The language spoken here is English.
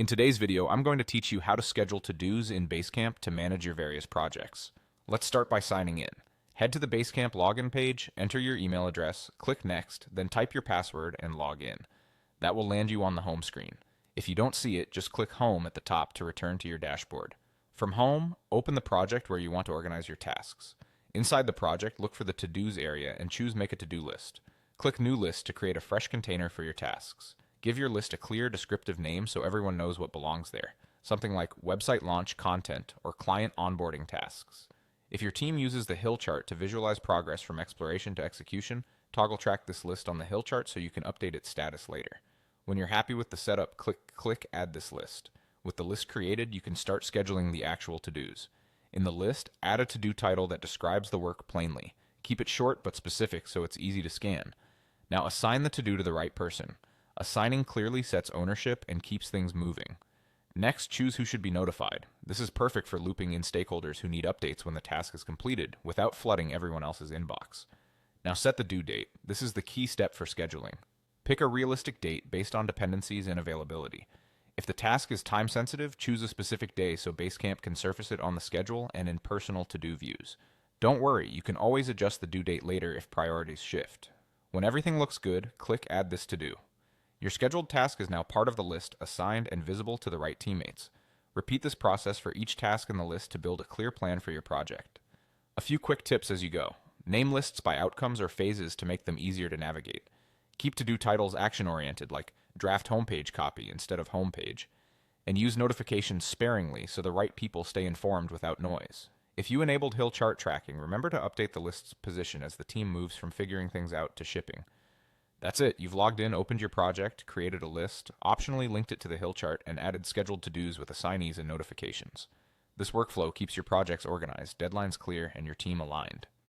In today's video, I'm going to teach you how to schedule to-dos in Basecamp to manage your various projects. Let's start by signing in. Head to the Basecamp login page, enter your email address, click Next, then type your password and log in. That will land you on the home screen. If you don't see it, just click Home at the top to return to your dashboard. From Home, open the project where you want to organize your tasks. Inside the project, look for the To-Dos area and choose Make a To-Do List. Click New List to create a fresh container for your tasks. Give your list a clear, descriptive name so everyone knows what belongs there. Something like website launch content or client onboarding tasks. If your team uses the hill chart to visualize progress from exploration to execution, toggle track this list on the hill chart so you can update its status later. When you're happy with the setup, click Add this list. With the list created, you can start scheduling the actual to-dos. In the list, add a to-do title that describes the work plainly. Keep it short but specific so it's easy to scan. Now assign the to-do to the right person. Assigning clearly sets ownership and keeps things moving. Next, choose who should be notified. This is perfect for looping in stakeholders who need updates when the task is completed without flooding everyone else's inbox. Now set the due date. This is the key step for scheduling. Pick a realistic date based on dependencies and availability. If the task is time sensitive, choose a specific day so Basecamp can surface it on the schedule and in personal to-do views. Don't worry, you can always adjust the due date later if priorities shift. When everything looks good, click Add this to-do. Your scheduled task is now part of the list, assigned and visible to the right teammates. Repeat this process for each task in the list to build a clear plan for your project. A few quick tips as you go. Name lists by outcomes or phases to make them easier to navigate. Keep to-do titles action-oriented, like draft homepage copy instead of homepage. And use notifications sparingly so the right people stay informed without noise. If you enabled hill chart tracking, remember to update the list's position as the team moves from figuring things out to shipping. That's it. You've logged in, opened your project, created a list, optionally linked it to the hill chart, and added scheduled to-dos with assignees and notifications. This workflow keeps your projects organized, deadlines clear, and your team aligned.